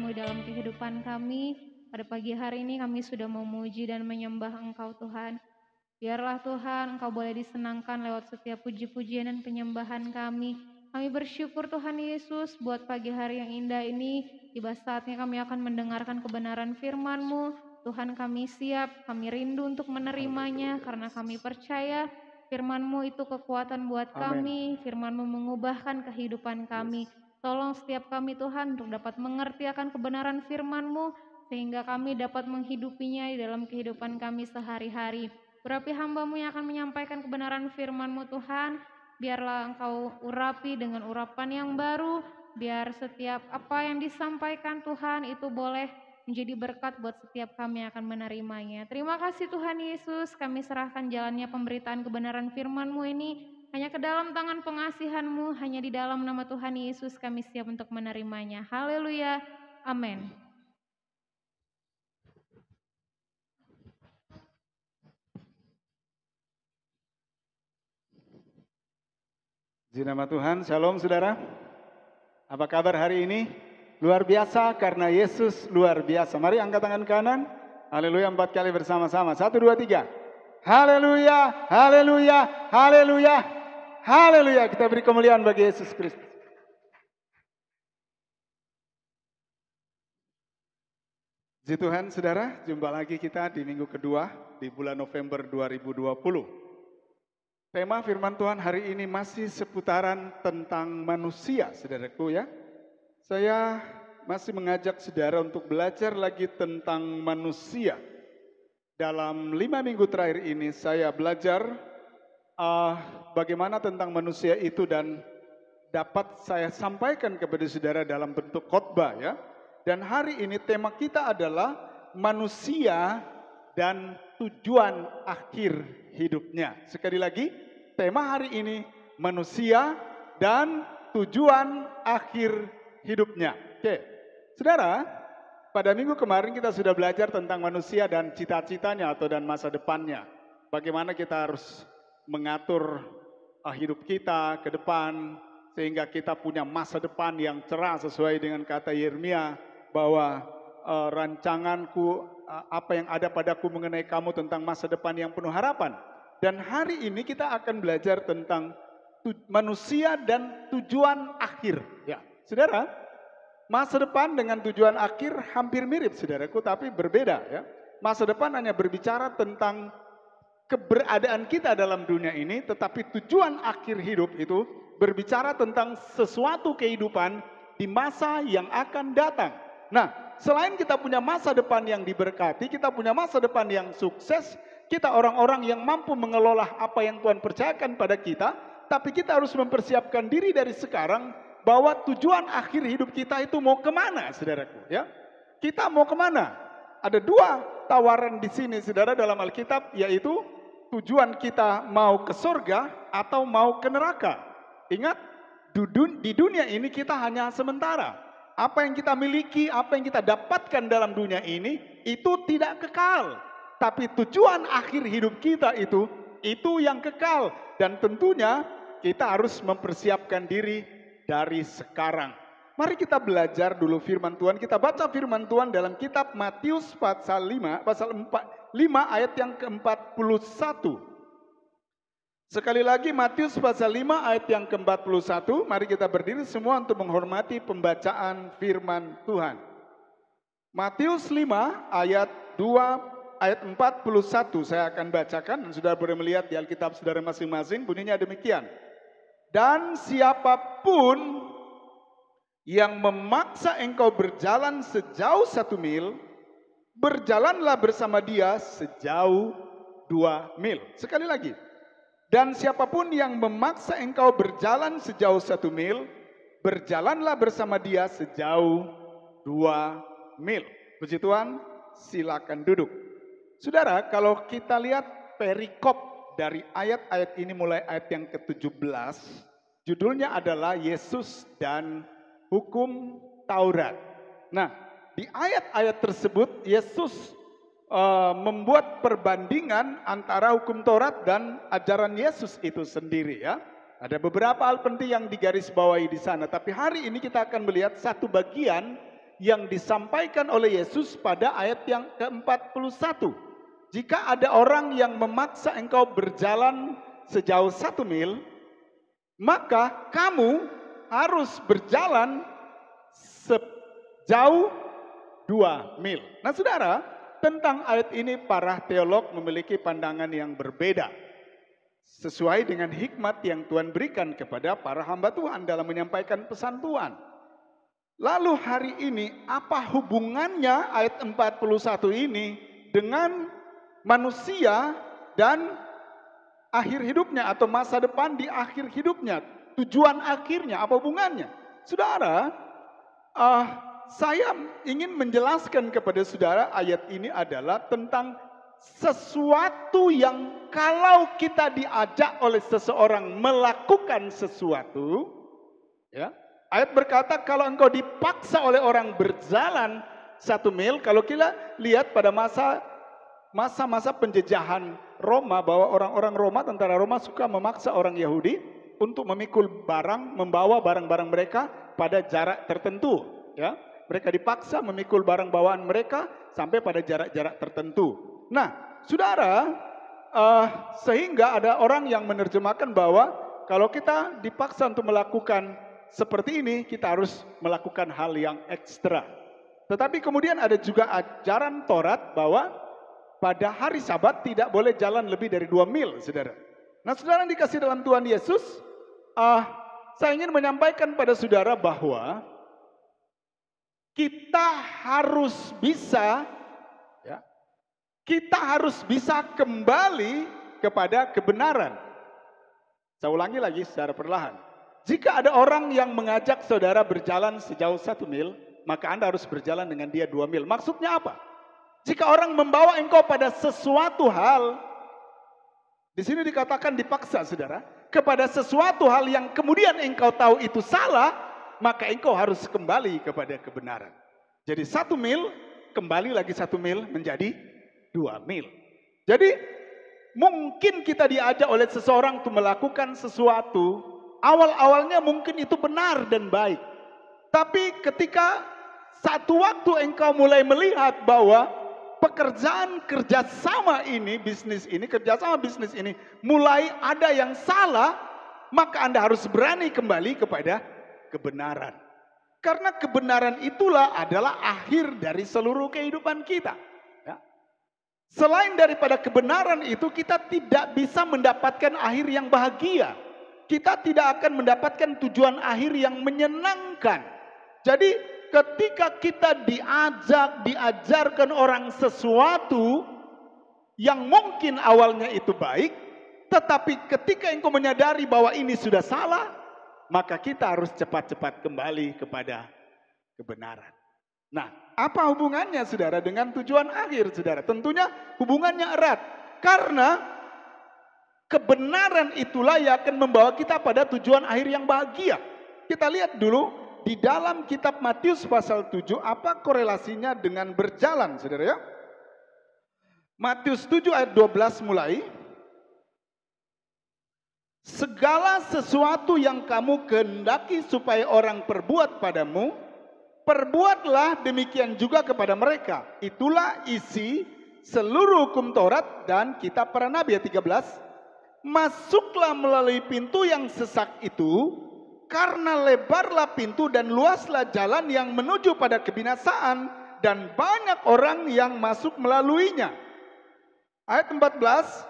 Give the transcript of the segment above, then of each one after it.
di dalam kehidupan kami. Pada pagi hari ini kami sudah memuji dan menyembah Engkau Tuhan. Biarlah Tuhan Engkau boleh disenangkan lewat setiap puji-pujian dan penyembahan kami. Kami bersyukur Tuhan Yesus buat pagi hari yang indah ini. Tiba saatnya kami akan mendengarkan kebenaran firman-Mu. Tuhan kami siap, kami rindu untuk menerimanya karena kami percaya firman-Mu itu kekuatan buat kami. Firman-Mu mengubahkan kehidupan kami. Tolong setiap kami Tuhan untuk dapat mengerti akan kebenaran firman-Mu sehingga kami dapat menghidupinya di dalam kehidupan kami sehari-hari. Urapi hamba-Mu yang akan menyampaikan kebenaran firman-Mu Tuhan. Biarlah Engkau urapi dengan urapan yang baru. Biar setiap apa yang disampaikan Tuhan itu boleh menjadi berkat buat setiap kami yang akan menerimanya. Terima kasih Tuhan Yesus. Kami serahkan jalannya pemberitaan kebenaran firman-Mu ini hanya ke dalam tangan pengasihan-Mu. Hanya di dalam nama Tuhan Yesus kami siap untuk menerimanya. Haleluya. Amin. Puji nama Tuhan, shalom saudara. Apa kabar hari ini? Luar biasa karena Yesus luar biasa. Mari angkat tangan kanan. Haleluya 4 kali bersama-sama. 1, 2, 3. Haleluya, haleluya, haleluya, haleluya. Kita beri kemuliaan bagi Yesus Kristus. Puji Tuhan saudara, jumpa lagi kita di minggu kedua di bulan November 2020. Tema firman Tuhan hari ini masih seputaran tentang manusia, saudaraku ya. Saya masih mengajak saudara untuk belajar lagi tentang manusia. Dalam 5 minggu terakhir ini saya belajar bagaimana tentang manusia itu dan dapat saya sampaikan kepada saudara dalam bentuk khotbah ya. Dan hari ini tema kita adalah manusia dan tujuan akhir hidupnya. Sekali lagi, tema hari ini manusia dan tujuan akhir hidupnya. Oke, saudara, pada minggu kemarin kita sudah belajar tentang manusia dan cita-citanya atau dan masa depannya. Bagaimana kita harus mengatur hidup kita ke depan sehingga kita punya masa depan yang cerah sesuai dengan kata Yeremia bahwa rancanganku apa yang ada padaku mengenai kamu tentang masa depan yang penuh harapan. Dan hari ini kita akan belajar tentang manusia dan tujuan akhir. Ya, saudara, masa depan dengan tujuan akhir hampir mirip, saudaraku, tapi berbeda. Ya, masa depan hanya berbicara tentang keberadaan kita dalam dunia ini, tetapi tujuan akhir hidup itu berbicara tentang sesuatu kehidupan di masa yang akan datang. Nah, selain kita punya masa depan yang diberkati, kita punya masa depan yang sukses, kita orang-orang yang mampu mengelola apa yang Tuhan percayakan pada kita, tapi kita harus mempersiapkan diri dari sekarang bahwa tujuan akhir hidup kita itu mau kemana, saudaraku? Ya, kita mau kemana? Ada 2 tawaran di sini, saudara, dalam Alkitab, yaitu tujuan kita mau ke surga atau mau ke neraka. Ingat, di dunia ini kita hanya sementara. Apa yang kita miliki, apa yang kita dapatkan dalam dunia ini, itu tidak kekal. Tapi tujuan akhir hidup kita itu yang kekal. Dan tentunya kita harus mempersiapkan diri dari sekarang. Mari kita belajar dulu firman Tuhan. Kita baca firman Tuhan dalam kitab Matius pasal 5 ayat yang ke-41. Sekali lagi Matius pasal 5 ayat yang ke-41, mari kita berdiri semua untuk menghormati pembacaan firman Tuhan. Matius 5 ayat 41 saya akan bacakan dan saudara boleh melihat di Alkitab saudara masing-masing, bunyinya demikian. Dan siapapun yang memaksa engkau berjalan sejauh 1 mil, berjalanlah bersama dia sejauh 2 mil. Sekali lagi. Dan siapapun yang memaksa engkau berjalan sejauh 1 mil, berjalanlah bersama dia sejauh 2 mil. Puji Tuhan, silakan duduk. Saudara, kalau kita lihat perikop dari ayat-ayat ini mulai ayat yang ke-17, judulnya adalah Yesus dan Hukum Taurat. Nah, di ayat-ayat tersebut Yesus membuat perbandingan antara hukum Taurat dan ajaran Yesus itu sendiri ya. Ada beberapa hal penting yang digarisbawahi di sana, tapi hari ini kita akan melihat satu bagian yang disampaikan oleh Yesus pada ayat yang ke-41. Jika ada orang yang memaksa engkau berjalan sejauh 1 mil, maka kamu harus berjalan sejauh 2 mil. Nah saudara, tentang ayat ini para teolog memiliki pandangan yang berbeda. Sesuai dengan hikmat yang Tuhan berikan kepada para hamba Tuhan dalam menyampaikan pesan Tuhan. Lalu hari ini apa hubungannya ayat 41 ini dengan manusia dan akhir hidupnya atau masa depan di akhir hidupnya? Tujuan akhirnya apa hubungannya? Saudara, saya ingin menjelaskan kepada saudara ayat ini adalah tentang sesuatu yang kalau kita diajak oleh seseorang melakukan sesuatu, ya. Ayat berkata kalau engkau dipaksa oleh orang berjalan 1 mil, kalau kita lihat pada masa-masa penjejahan Roma, bahwa orang-orang Roma, tentara Roma suka memaksa orang Yahudi untuk memikul barang, membawa barang-barang mereka pada jarak tertentu. Ya, mereka dipaksa memikul barang bawaan mereka sampai pada jarak-jarak tertentu. Nah, saudara, sehingga ada orang yang menerjemahkan bahwa kalau kita dipaksa untuk melakukan seperti ini, kita harus melakukan hal yang ekstra. Tetapi kemudian ada juga ajaran Taurat bahwa pada hari Sabat tidak boleh jalan lebih dari 2 mil, saudara. Nah, saudara yang dikasih dalam Tuhan Yesus, saya ingin menyampaikan pada saudara bahwa kita harus bisa, ya, kita harus bisa kembali kepada kebenaran. Saya ulangi lagi secara perlahan. Jika ada orang yang mengajak saudara berjalan sejauh 1 mil, maka Anda harus berjalan dengan dia 2 mil. Maksudnya apa? Jika orang membawa engkau pada sesuatu hal, di sini dikatakan dipaksa, saudara, kepada sesuatu hal yang kemudian engkau tahu itu salah, maka engkau harus kembali kepada kebenaran. Jadi 1 mil, kembali lagi 1 mil menjadi 2 mil. Jadi mungkin kita diajak oleh seseorang untuk melakukan sesuatu, awal-awalnya mungkin itu benar dan baik. Tapi ketika satu waktu engkau mulai melihat bahwa pekerjaan kerjasama ini, kerjasama bisnis ini mulai ada yang salah, maka Anda harus berani kembali kepada kebenaran. Karena kebenaran itulah adalah akhir dari seluruh kehidupan kita. Ya. Selain daripada kebenaran itu, kita tidak bisa mendapatkan akhir yang bahagia. Kita tidak akan mendapatkan tujuan akhir yang menyenangkan. Jadi ketika kita diajarkan orang sesuatu yang mungkin awalnya itu baik, tetapi ketika engkau menyadari bahwa ini sudah salah, maka kita harus cepat-cepat kembali kepada kebenaran. Nah, apa hubungannya saudara dengan tujuan akhir saudara? Tentunya hubungannya erat. Karena kebenaran itulah yang akan membawa kita pada tujuan akhir yang bahagia. Kita lihat dulu di dalam kitab Matius pasal 7, apa korelasinya dengan berjalan, saudara ya? Matius 7 ayat 12 mulai. Segala sesuatu yang kamu kehendaki supaya orang perbuat padamu, perbuatlah demikian juga kepada mereka. Itulah isi seluruh hukum Taurat dan kitab para nabi. Ayat 13. Masuklah melalui pintu yang sesak itu, karena lebarlah pintu dan luaslah jalan yang menuju pada kebinasaan, dan banyak orang yang masuk melaluinya. Ayat 14,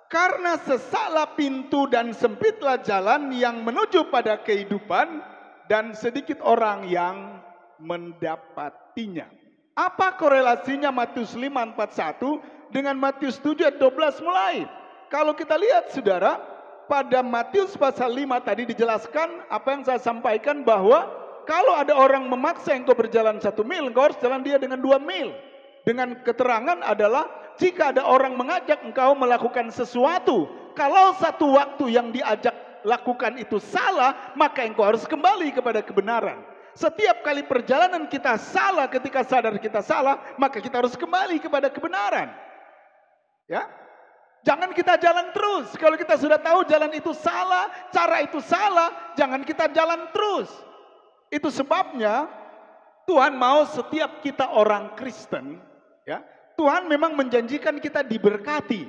karena sesaklah pintu dan sempitlah jalan yang menuju pada kehidupan, dan sedikit orang yang mendapatinya. Apa korelasinya Matius 5:41 dengan Matius 7 ayat 12 mulai? Kalau kita lihat saudara, pada Matius pasal 5 tadi dijelaskan apa yang saya sampaikan, bahwa kalau ada orang memaksa engkau berjalan 1 mil, engkau harus jalan dia dengan 2 mil. Dengan keterangan adalah jika ada orang mengajak engkau melakukan sesuatu, kalau satu waktu yang diajak lakukan itu salah, maka engkau harus kembali kepada kebenaran. Setiap kali perjalanan kita salah, ketika sadar kita salah, maka kita harus kembali kepada kebenaran. Ya. Jangan kita jalan terus. Kalau kita sudah tahu jalan itu salah, cara itu salah, jangan kita jalan terus. Itu sebabnya Tuhan mau setiap kita orang Kristen, ya, Tuhan memang menjanjikan kita diberkati.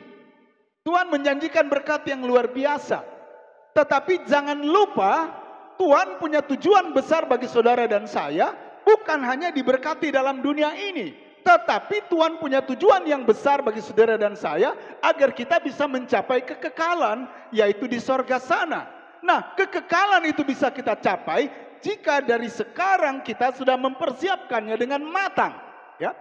Tuhan menjanjikan berkat yang luar biasa. Tetapi jangan lupa, Tuhan punya tujuan besar bagi saudara dan saya, bukan hanya diberkati dalam dunia ini, tetapi Tuhan punya tujuan yang besar bagi saudara dan saya, agar kita bisa mencapai kekekalan, yaitu di sorga sana. Nah, kekekalan itu bisa kita capai jika dari sekarang kita sudah mempersiapkannya dengan matang. Ya,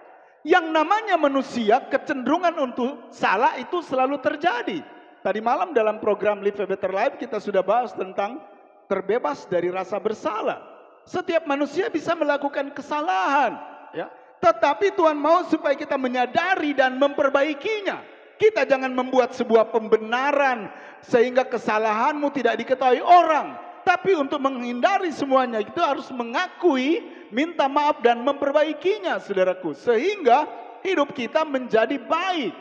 yang namanya manusia, kecenderungan untuk salah itu selalu terjadi. Tadi malam dalam program Live a Better Life kita sudah bahas tentang terbebas dari rasa bersalah. Setiap manusia bisa melakukan kesalahan, ya. Tetapi Tuhan mau supaya kita menyadari dan memperbaikinya. Kita jangan membuat sebuah pembenaran sehingga kesalahanmu tidak diketahui orang. Tapi untuk menghindari semuanya itu harus mengakui, minta maaf dan memperbaikinya, saudaraku. Sehingga hidup kita menjadi baik.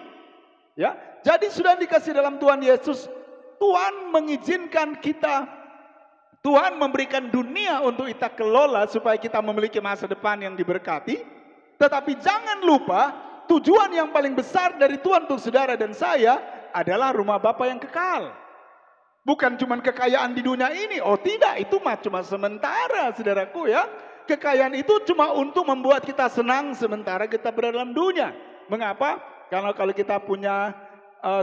Ya, jadi sudah dikasih dalam Tuhan Yesus, Tuhan mengizinkan kita, Tuhan memberikan dunia untuk kita kelola supaya kita memiliki masa depan yang diberkati. Tetapi jangan lupa, tujuan yang paling besar dari Tuhan untuk saudara dan saya adalah rumah Bapa yang kekal. Bukan cuma kekayaan di dunia ini. Oh tidak, itu cuma sementara, saudaraku ya. Kekayaan itu cuma untuk membuat kita senang sementara kita berada dalam dunia. Mengapa? Karena kalau kita punya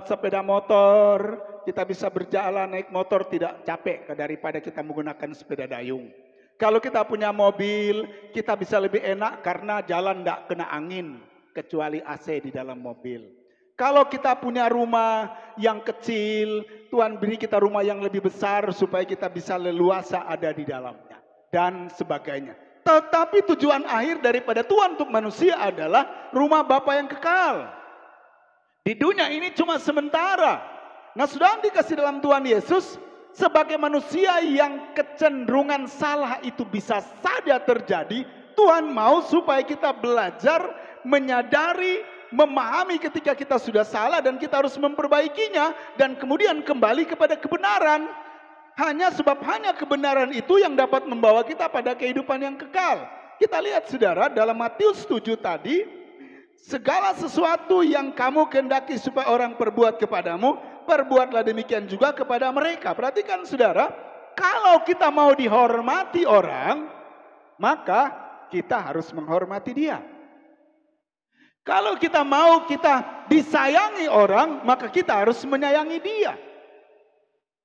sepeda motor, kita bisa berjalan naik motor tidak capek daripada kita menggunakan sepeda dayung. Kalau kita punya mobil, kita bisa lebih enak karena jalan tidak kena angin, kecuali AC di dalam mobil. Kalau kita punya rumah yang kecil, Tuhan beri kita rumah yang lebih besar supaya kita bisa leluasa ada di dalamnya. Dan sebagainya. Tetapi tujuan akhir daripada Tuhan untuk manusia adalah rumah Bapa yang kekal. Di dunia ini cuma sementara. Nah, sudah dikasih dalam Tuhan Yesus, sebagai manusia yang kecenderungan salah itu bisa saja terjadi, Tuhan mau supaya kita belajar, menyadari, memahami ketika kita sudah salah dan kita harus memperbaikinya dan kemudian kembali kepada kebenaran. Hanya kebenaran itu yang dapat membawa kita pada kehidupan yang kekal. Kita lihat saudara dalam Matius 7 tadi, segala sesuatu yang kamu kehendaki supaya orang perbuat kepadamu, perbuatlah demikian juga kepada mereka. Perhatikan saudara, kalau kita mau dihormati orang, maka kita harus menghormati dia. Kalau kita mau kita disayangi orang, maka kita harus menyayangi dia.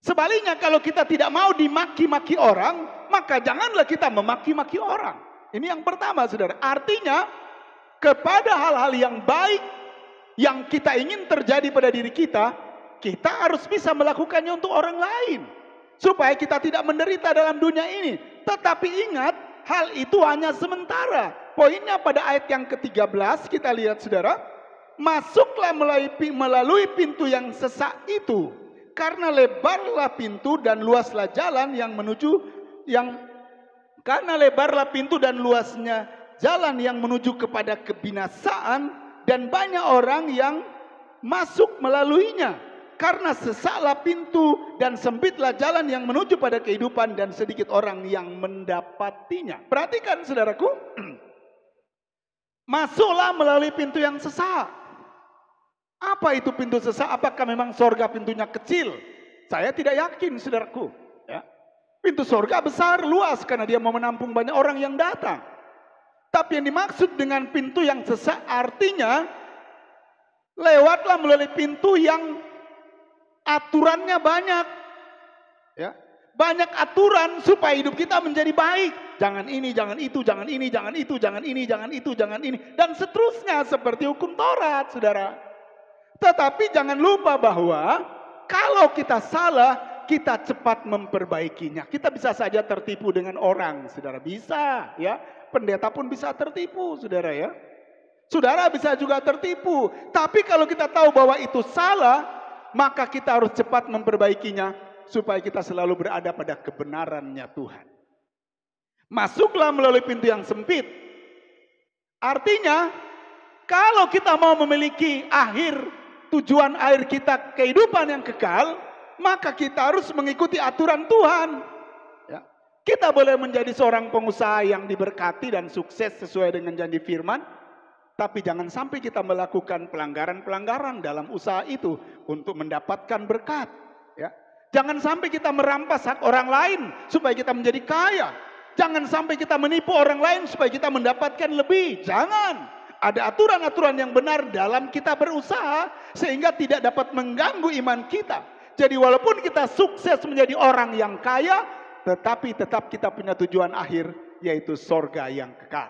Sebaliknya kalau kita tidak mau dimaki-maki orang, maka janganlah kita memaki-maki orang. Ini yang pertama saudara. Artinya kepada hal-hal yang baik yang kita ingin terjadi pada diri kita, kita harus bisa melakukannya untuk orang lain. Supaya kita tidak menderita dalam dunia ini. Tetapi ingat, hal itu hanya sementara. Poinnya pada ayat yang ke-13 kita lihat saudara. Masuklah melalui pintu yang sesak itu. Karena lebarlah pintu dan luaslah jalan yang menuju luasnya jalan yang menuju kepada kebinasaan dan banyak orang yang masuk melaluinya. Karena sesaklah pintu dan sempitlah jalan yang menuju pada kehidupan dan sedikit orang yang mendapatinya. Perhatikan saudaraku. Masuklah melalui pintu yang sesak. Apa itu pintu sesak? Apakah memang sorga pintunya kecil? Saya tidak yakin saudaraku. Ya. Pintu sorga besar, luas karena dia mau menampung banyak orang yang datang. Tapi yang dimaksud dengan pintu yang sesak artinya lewatlah melalui pintu yang aturannya banyak. Ya. Banyak aturan supaya hidup kita menjadi baik. Jangan ini, jangan itu, jangan ini, jangan itu, jangan ini, jangan itu, jangan ini. Dan seterusnya seperti hukum Taurat, saudara. Tetapi jangan lupa bahwa kalau kita salah, kita cepat memperbaikinya. Kita bisa saja tertipu dengan orang, saudara. Bisa, ya. Pendeta pun bisa tertipu, saudara ya. Saudara bisa juga tertipu. Tapi kalau kita tahu bahwa itu salah, maka kita harus cepat memperbaikinya supaya kita selalu berada pada kebenarannya Tuhan. Masuklah melalui pintu yang sempit. Artinya, kalau kita mau memiliki tujuan akhir kita kehidupan yang kekal, maka kita harus mengikuti aturan Tuhan. Ya. Kita boleh menjadi seorang pengusaha yang diberkati dan sukses sesuai dengan janji firman, tapi jangan sampai kita melakukan pelanggaran-pelanggaran dalam usaha itu untuk mendapatkan berkat. Ya. Jangan sampai kita merampas hak orang lain supaya kita menjadi kaya. Jangan sampai kita menipu orang lain supaya kita mendapatkan lebih. Jangan. Ada aturan-aturan yang benar dalam kita berusaha sehingga tidak dapat mengganggu iman kita. Jadi walaupun kita sukses menjadi orang yang kaya, tetapi tetap kita punya tujuan akhir, yaitu sorga yang kekal.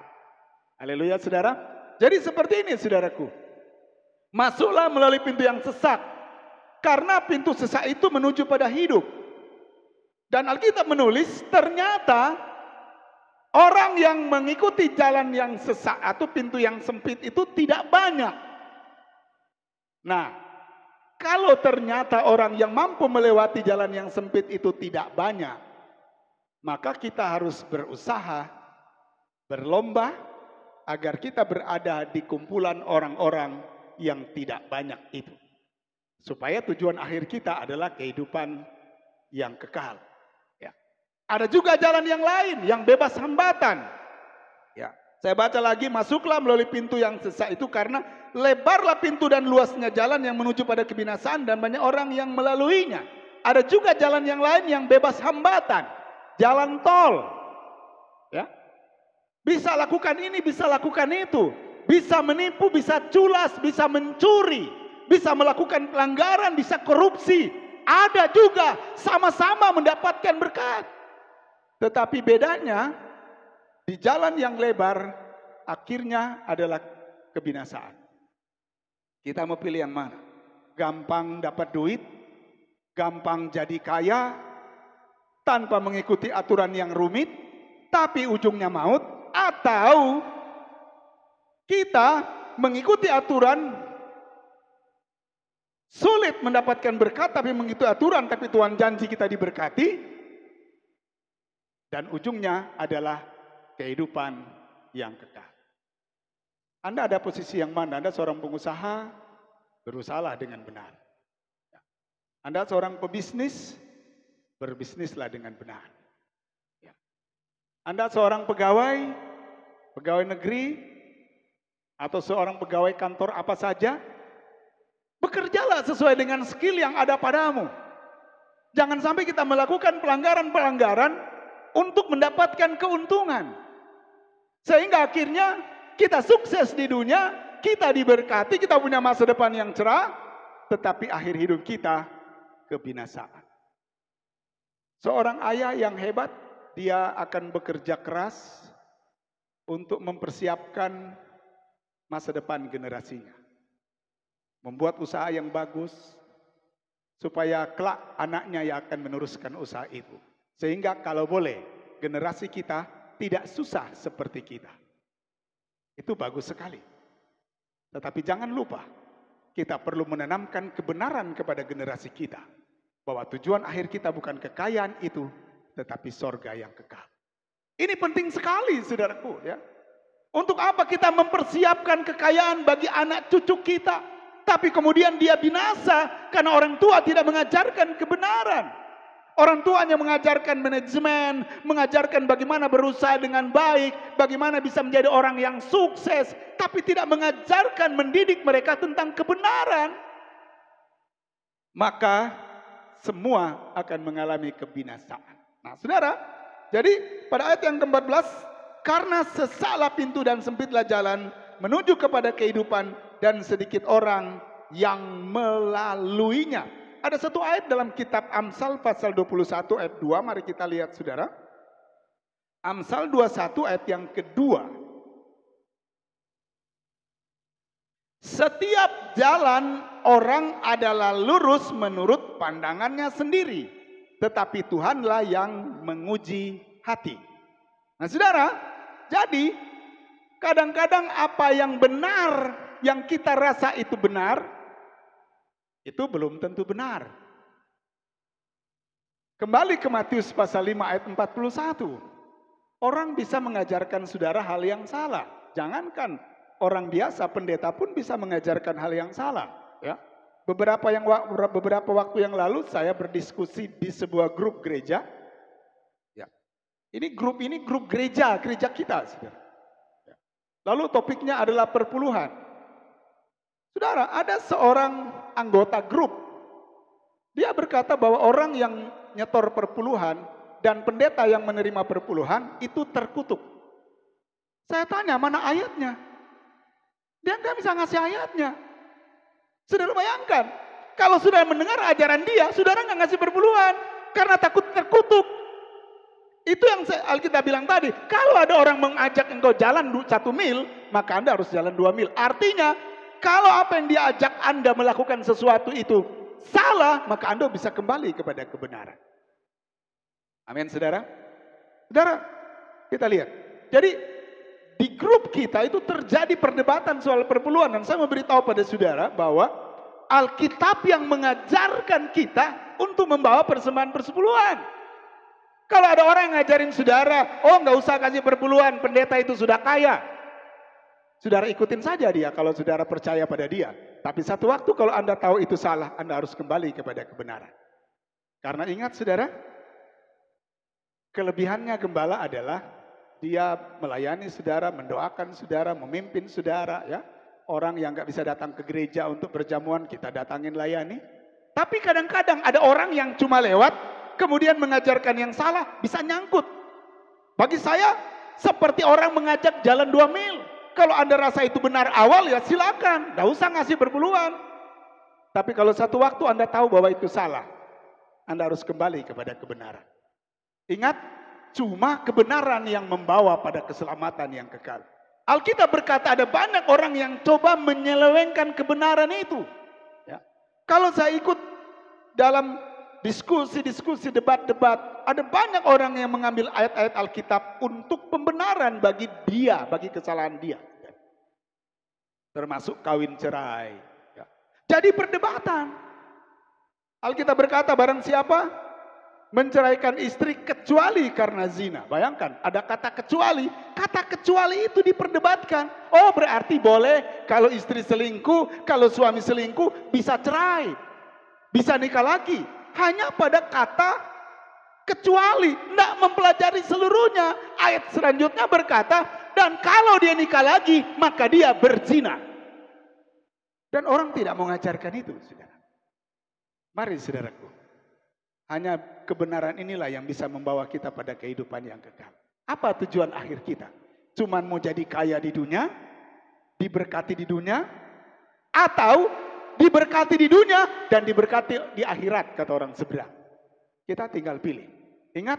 Haleluya saudara. Jadi seperti ini saudaraku. Masuklah melalui pintu yang sesak. Karena pintu sesak itu menuju pada hidup. Dan Alkitab menulis ternyata orang yang mengikuti jalan yang sesak atau pintu yang sempit itu tidak banyak. Nah, kalau ternyata orang yang mampu melewati jalan yang sempit itu tidak banyak, maka kita harus berusaha, berlomba, agar kita berada di kumpulan orang-orang yang tidak banyak itu. Supaya tujuan akhir kita adalah kehidupan yang kekal. Ya. Ada juga jalan yang lain, yang bebas hambatan. Ya. Saya baca lagi, masuklah melalui pintu yang sesak itu karena lebarlah pintu dan luasnya jalan yang menuju pada kebinasaan dan banyak orang yang melaluinya. Ada juga jalan yang lain yang bebas hambatan. Jalan tol. Ya. Bisa lakukan ini, bisa lakukan itu. Bisa menipu, bisa culas, bisa mencuri. Bisa melakukan pelanggaran, bisa korupsi. Ada juga sama-sama mendapatkan berkat. Tetapi bedanya di jalan yang lebar akhirnya adalah kebinasaan. Kita mau pilih yang mana? Gampang dapat duit, gampang jadi kaya, tanpa mengikuti aturan yang rumit, tapi ujungnya maut. Atau kita mengikuti aturan, sulit mendapatkan berkat, tapi mengikuti aturan, tapi Tuhan janji kita diberkati. Dan ujungnya adalah kehidupan yang kekal. Anda ada posisi yang mana? Anda seorang pengusaha, berusahalah dengan benar. Anda seorang pebisnis, berbisnislah dengan benar. Anda seorang pegawai, pegawai negeri, atau seorang pegawai kantor apa saja, bekerjalah sesuai dengan skill yang ada padamu. Jangan sampai kita melakukan pelanggaran-pelanggaran untuk mendapatkan keuntungan. Sehingga akhirnya kita sukses di dunia, kita diberkati, kita punya masa depan yang cerah, tetapi akhir hidup kita kebinasaan. Seorang ayah yang hebat, dia akan bekerja keras untuk mempersiapkan masa depan generasinya. Membuat usaha yang bagus, supaya kelak anaknya yang akan meneruskan usaha itu. Sehingga kalau boleh, generasi kita tidak susah seperti kita. Itu bagus sekali. Tetapi jangan lupa, kita perlu menanamkan kebenaran kepada generasi kita. Bahwa tujuan akhir kita bukan kekayaan itu, tetapi sorga yang kekal. Ini penting sekali saudaraku ya. Untuk apa kita mempersiapkan kekayaan bagi anak cucu kita, tapi kemudian dia binasa karena orang tua tidak mengajarkan kebenaran. Orang tuanya mengajarkan manajemen, mengajarkan bagaimana berusaha dengan baik, bagaimana bisa menjadi orang yang sukses, tapi tidak mengajarkan, mendidik mereka tentang kebenaran. Maka semua akan mengalami kebinasaan. Nah saudara, jadi pada ayat yang ke-14, karena sesaklah pintu dan sempitlah jalan menuju kepada kehidupan dan sedikit orang yang melaluinya. Ada satu ayat dalam kitab Amsal pasal 21 ayat 2, mari kita lihat saudara. Amsal 21 ayat yang kedua. Setiap jalan orang adalah lurus menurut pandangannya sendiri, tetapi Tuhanlah yang menguji hati. Nah saudara, jadi kadang-kadang apa yang benar, yang kita rasa itu benar, itu belum tentu benar. Kembali ke Matius pasal 5 ayat 41. Orang bisa mengajarkan saudara hal yang salah. Jangankan orang biasa, pendeta pun bisa mengajarkan hal yang salah. Ya. Beberapa waktu yang lalu saya berdiskusi di sebuah grup gereja. Ya. Ini grup gereja kita, saudara. Lalu topiknya adalah perpuluhan. Saudara, ada seorang anggota grup. Dia berkata bahwa orang yang nyetor perpuluhan dan pendeta yang menerima perpuluhan itu terkutuk. Saya tanya, mana ayatnya? Dia nggak bisa ngasih ayatnya. Saudara bayangkan, kalau saudara mendengar ajaran dia, saudara nggak ngasih perpuluhan karena takut terkutuk. Itu yang Alkitab bilang tadi, kalau ada orang mengajak engkau jalan 1 mil, maka Anda harus jalan 2 mil. Artinya, kalau apa yang diajak Anda melakukan sesuatu itu salah, maka Anda bisa kembali kepada kebenaran. Amin, saudara. Saudara, kita lihat. Jadi, di grup kita itu terjadi perdebatan soal perpuluhan. Dan saya memberitahu pada saudara bahwa Alkitab yang mengajarkan kita untuk membawa persembahan persepuluhan. Kalau ada orang yang ngajarin saudara, oh nggak usah kasih perpuluhan, pendeta itu sudah kaya. Saudara ikutin saja dia kalau saudara percaya pada dia. Tapi satu waktu kalau Anda tahu itu salah, Anda harus kembali kepada kebenaran. Karena ingat saudara, kelebihannya gembala adalah dia melayani saudara, mendoakan saudara, memimpin saudara. Ya, orang yang nggak bisa datang ke gereja untuk berjamuan, kita datangin layani. Tapi kadang-kadang ada orang yang cuma lewat, kemudian mengajarkan yang salah, bisa nyangkut. Bagi saya, seperti orang mengajak jalan 2 mil. Kalau Anda rasa itu benar awal, ya silakan. Nggak usah ngasih perpuluhan. Tapi kalau satu waktu Anda tahu bahwa itu salah, Anda harus kembali kepada kebenaran. Ingat, cuma kebenaran yang membawa pada keselamatan yang kekal. Alkitab berkata ada banyak orang yang coba menyelewengkan kebenaran itu. Ya. Kalau saya ikut dalam diskusi, debat-debat, ada banyak orang yang mengambil ayat-ayat Alkitab untuk pembenaran bagi dia, bagi kesalahan dia. Termasuk kawin cerai. Jadi perdebatan. Alkitab berkata barang siapa menceraikan istri kecuali karena zina. Bayangkan, ada kata kecuali. Kata kecuali itu diperdebatkan. Oh berarti boleh kalau istri selingkuh, kalau suami selingkuh bisa cerai. Bisa nikah lagi. Hanya pada kata kecuali, tidak mempelajari seluruhnya. Ayat selanjutnya berkata, dan kalau dia nikah lagi, maka dia berzina. Dan orang tidak mengajarkan itu, saudara. Mari saudaraku, hanya kebenaran inilah yang bisa membawa kita pada kehidupan yang kekal. Apa tujuan akhir kita? Cuman mau jadi kaya di dunia, diberkati di dunia, atau diberkati di dunia dan diberkati di akhirat, kata orang seberang. Kita tinggal pilih. Ingat,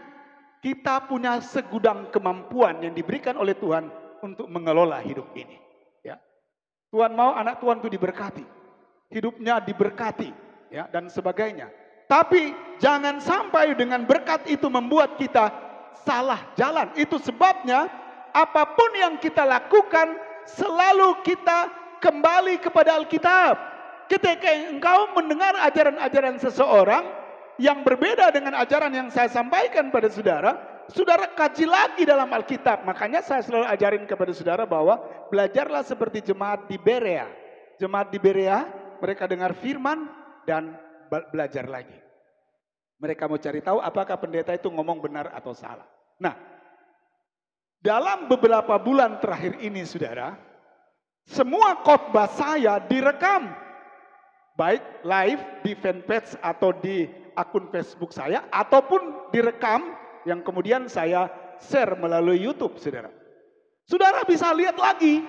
kita punya segudang kemampuan yang diberikan oleh Tuhan untuk mengelola hidup ini. Ya. Tuhan mau anak Tuhan itu diberkati, hidupnya diberkati, ya, dan sebagainya. Tapi jangan sampai dengan berkat itu membuat kita salah jalan. Itu sebabnya apapun yang kita lakukan selalu kita kembali kepada Alkitab. Ketika engkau mendengar ajaran-ajaran seseorang yang berbeda dengan ajaran yang saya sampaikan pada saudara, saudara kaji lagi dalam Alkitab. Makanya saya selalu ajarin kepada saudara bahwa belajarlah seperti jemaat di Berea. Jemaat di Berea, mereka dengar firman dan belajar lagi. Mereka mau cari tahu apakah pendeta itu ngomong benar atau salah. Nah, dalam beberapa bulan terakhir ini saudara, semua khotbah saya direkam. Baik live di fanpage atau di akun Facebook saya, ataupun direkam yang kemudian saya share melalui YouTube, saudara. Saudara bisa lihat lagi,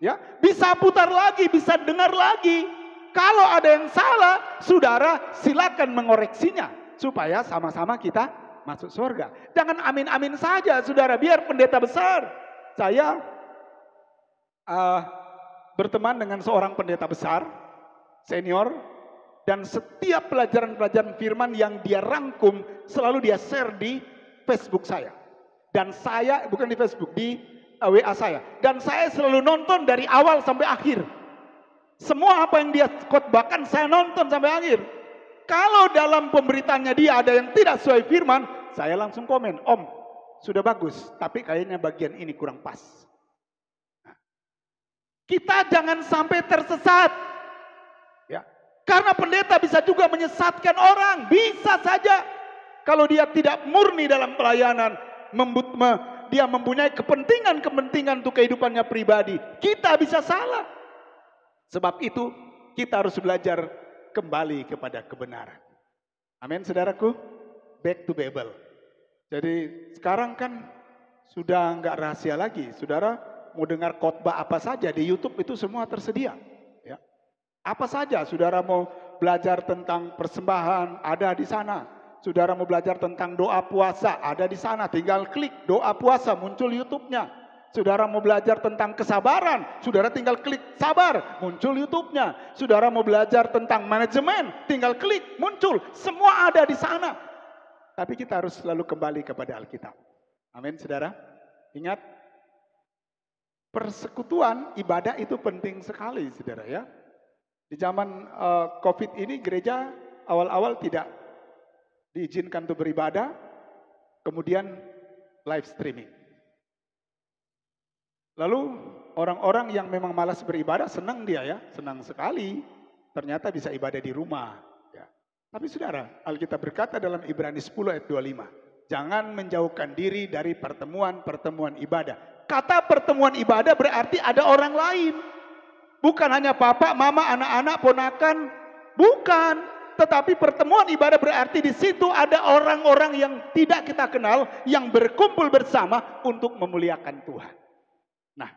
ya, bisa putar lagi, bisa dengar lagi. Kalau ada yang salah, saudara silakan mengoreksinya supaya sama-sama kita masuk surga. Jangan amin-amin saja, saudara. Biar pendeta besar. Saya berteman dengan seorang pendeta besar senior, dan setiap pelajaran-pelajaran firman yang dia rangkum selalu dia share di Facebook saya. Dan saya, bukan di Facebook, di WA saya. Dan saya selalu nonton dari awal sampai akhir. Semua apa yang dia khotbahkan saya nonton sampai akhir. Kalau dalam pemberitaannya dia ada yang tidak sesuai firman, saya langsung komen, Om, sudah bagus, tapi kayaknya bagian ini kurang pas. Nah, kita jangan sampai tersesat. Ya, karena pendeta bisa juga menyesatkan orang, bisa saja kalau dia tidak murni dalam pelayanan, dia mempunyai kepentingan untuk kehidupannya pribadi. Kita bisa salah. Sebab itu kita harus belajar kembali kepada kebenaran. Amin, saudaraku. Back to Bible. Jadi sekarang kan sudah nggak rahasia lagi. Saudara mau dengar khotbah apa saja di YouTube itu semua tersedia. Ya. Apa saja saudara mau belajar tentang persembahan ada di sana. Saudara mau belajar tentang doa puasa ada di sana. Tinggal klik doa puasa muncul YouTube-nya. Saudara mau belajar tentang kesabaran, saudara tinggal klik sabar, muncul YouTube-nya. Saudara mau belajar tentang manajemen, tinggal klik, muncul. Semua ada di sana. Tapi kita harus selalu kembali kepada Alkitab. Amin, saudara. Ingat, persekutuan ibadah itu penting sekali, saudara ya. Di zaman COVID ini gereja awal-awal tidak diizinkan untuk beribadah, kemudian live streaming. Lalu orang-orang yang memang malas beribadah senang dia ya, senang sekali. Ternyata bisa ibadah di rumah. Ya. Tapi saudara, Alkitab berkata dalam Ibrani 10 ayat 25. Jangan menjauhkan diri dari pertemuan-pertemuan ibadah. Kata pertemuan ibadah berarti ada orang lain. Bukan hanya papa, mama, anak-anak, ponakan. Bukan. Tetapi pertemuan ibadah berarti di situ ada orang-orang yang tidak kita kenal. Yang berkumpul bersama untuk memuliakan Tuhan. Nah,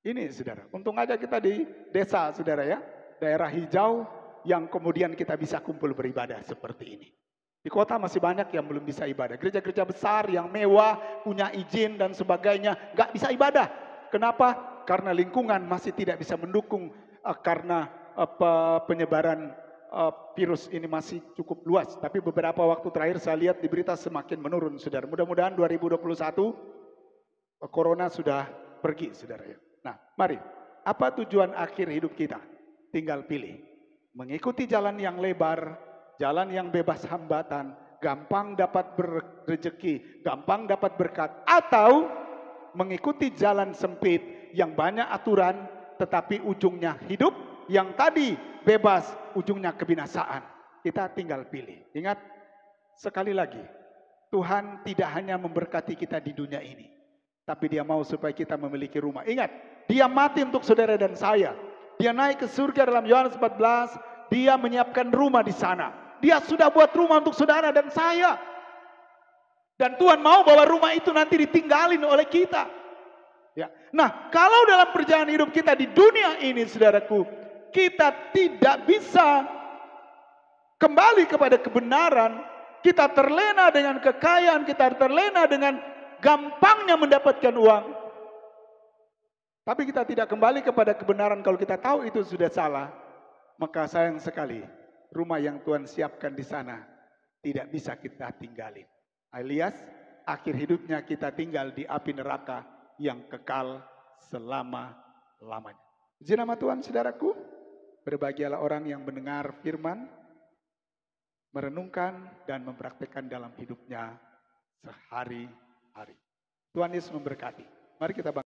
ini saudara, untung aja kita di desa saudara ya, daerah hijau yang kemudian kita bisa kumpul beribadah seperti ini. Di kota masih banyak yang belum bisa ibadah. Gereja-gereja besar yang mewah, punya izin dan sebagainya, nggak bisa ibadah. Kenapa? Karena lingkungan masih tidak bisa mendukung karena penyebaran virus ini masih cukup luas. Tapi beberapa waktu terakhir saya lihat di berita semakin menurun saudara. Mudah-mudahan 2021 corona sudah pergi, saudara ya. Nah, mari. Apa tujuan akhir hidup kita? Tinggal pilih. Mengikuti jalan yang lebar, jalan yang bebas hambatan, gampang dapat berrezeki, gampang dapat berkat. Atau mengikuti jalan sempit yang banyak aturan, tetapi ujungnya hidup. Yang tadi bebas, ujungnya kebinasaan. Kita tinggal pilih. Ingat, sekali lagi, Tuhan tidak hanya memberkati kita di dunia ini. Tapi dia mau supaya kita memiliki rumah. Ingat, dia mati untuk saudara dan saya. Dia naik ke surga dalam Yohanes 14. Dia menyiapkan rumah di sana. Dia sudah buat rumah untuk saudara dan saya. Dan Tuhan mau bahwa rumah itu nanti ditinggalin oleh kita. Ya. Nah, kalau dalam perjalanan hidup kita di dunia ini, saudaraku, kita tidak bisa kembali kepada kebenaran. Kita terlena dengan kekayaan, kita terlena dengan gampangnya mendapatkan uang. Tapi kita tidak kembali kepada kebenaran kalau kita tahu itu sudah salah. Maka sayang sekali, rumah yang Tuhan siapkan di sana tidak bisa kita tinggalin. Alias, akhir hidupnya kita tinggal di api neraka yang kekal selama-lamanya. Puji nama Tuhan, saudaraku. Berbahagialah orang yang mendengar firman, merenungkan dan mempraktikkan dalam hidupnya sehari-hari. Tuhan Yesus memberkati. Mari kita